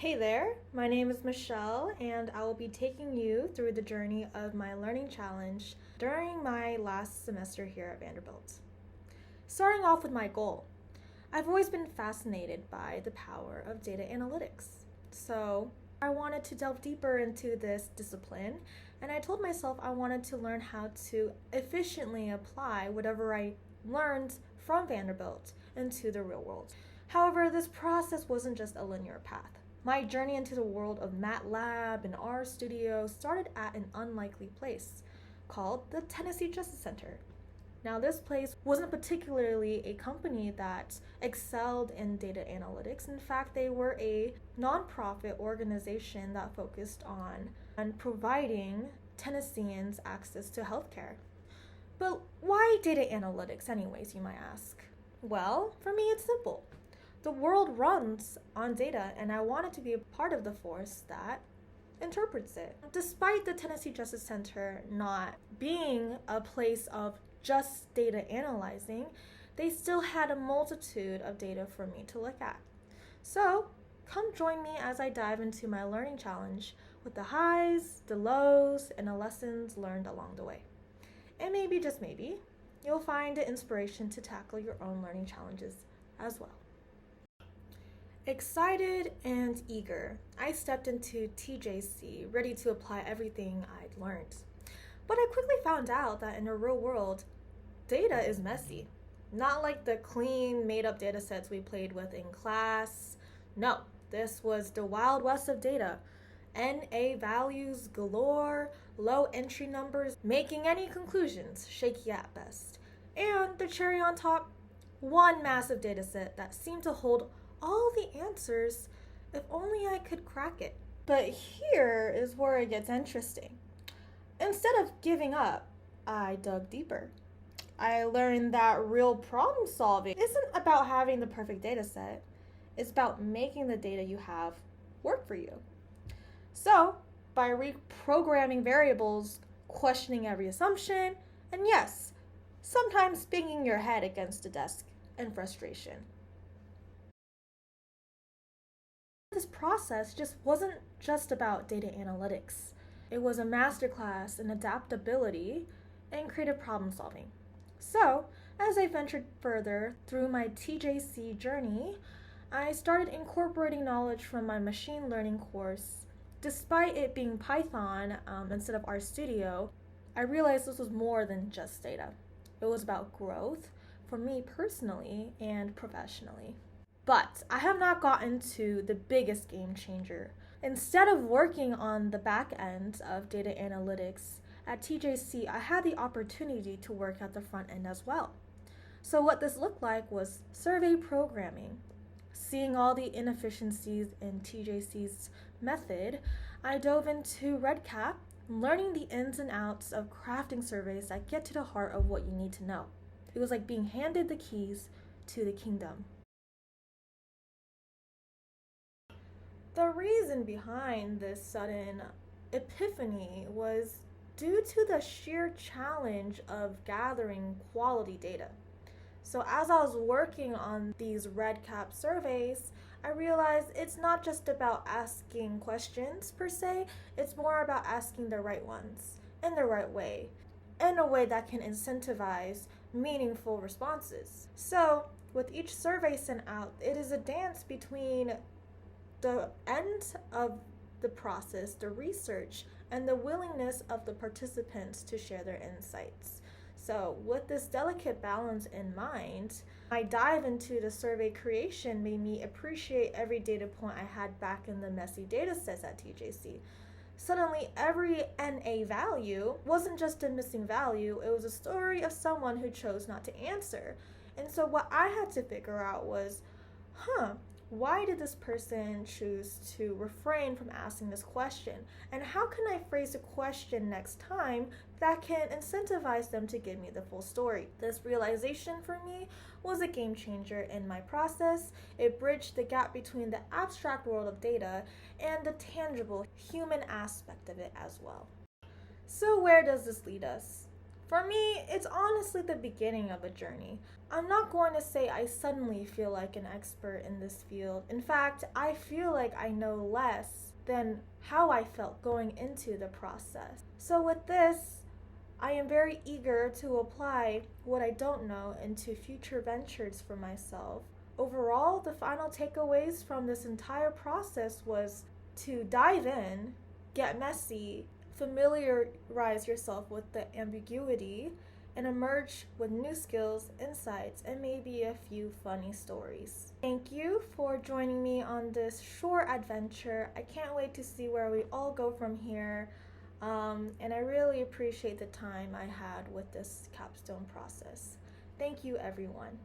Hey there, my name is Michelle, and I will be taking you through the journey of my learning challenge during my last semester here at Vanderbilt. Starting off with my goal, I've always been fascinated by the power of data analytics. So I wanted to delve deeper into this discipline, and I told myself I wanted to learn how to efficiently apply whatever I learned from Vanderbilt into the real world. However, this process wasn't just a linear path. My journey into the world of MATLAB and RStudio started at an unlikely place called the Tennessee Justice Center. Now, this place wasn't particularly a company that excelled in data analytics. In fact, they were a nonprofit organization that focused on providing Tennesseans access to healthcare. But why data analytics, anyways, you might ask? Well, for me, it's simple. The world runs on data, and I wanted to be a part of the force that interprets it. Despite the Tennessee Justice Center not being a place of just data analyzing, they still had a multitude of data for me to look at. So, come join me as I dive into my learning challenge with the highs, the lows, and the lessons learned along the way. And maybe, just maybe, you'll find the inspiration to tackle your own learning challenges as well. Excited and eager, I stepped into TJC, ready to apply everything I'd learned. But I quickly found out that in the real world, data is messy. Not like the clean, made-up data sets we played with in class. No, this was the Wild West of data. NA values galore, low entry numbers, making any conclusions shaky at best. And the cherry on top, one massive data set that seemed to hold all the answers if only I could crack it. But here is where it gets interesting. Instead of giving up, I dug deeper. I learned that real problem solving isn't about having the perfect data set. It's about making the data you have work for you. So, by reprogramming variables, questioning every assumption, and yes, sometimes banging your head against the desk in frustration. This process just wasn't just about data analytics. It was a masterclass in adaptability and creative problem solving. So, as I ventured further through my TJC journey, I started incorporating knowledge from my machine learning course. Despite it being Python instead of RStudio, I realized this was more than just data. It was about growth for me personally and professionally. But I have not gotten to the biggest game changer. Instead of working on the back end of data analytics, at TJC, I had the opportunity to work at the front end as well. So what this looked like was survey programming. Seeing all the inefficiencies in TJC's method, I dove into RedCap, learning the ins and outs of crafting surveys that get to the heart of what you need to know. It was like being handed the keys to the kingdom. The reason behind this sudden epiphany was due to the sheer challenge of gathering quality data. So as I was working on these RedCap surveys, I realized it's not just about asking questions per se, it's more about asking the right ones in the right way, in a way that can incentivize meaningful responses. So with each survey sent out, it is a dance between the end of the process, the research, and the willingness of the participants to share their insights. So with this delicate balance in mind, my dive into the survey creation made me appreciate every data point I had back in the messy data sets at TJC. Suddenly, every NA value wasn't just a missing value, it was a story of someone who chose not to answer. And so what I had to figure out was, why did this person choose to refrain from asking this question? And how can I phrase a question next time that can incentivize them to give me the full story? This realization for me was a game changer in my process. It bridged the gap between the abstract world of data and the tangible human aspect of it as well. So where does this lead us? For me, it's honestly the beginning of a journey. I'm not going to say I suddenly feel like an expert in this field. In fact, I feel like I know less than how I felt going into the process. So, with this, I am very eager to apply what I don't know into future ventures for myself. Overall, the final takeaways from this entire process was to dive in, get messy, familiarize yourself with the ambiguity, and emerge with new skills, insights, and maybe a few funny stories. Thank you for joining me on this short adventure. I can't wait to see where we all go from here. And I really appreciate the time I had with this capstone process. Thank you, everyone.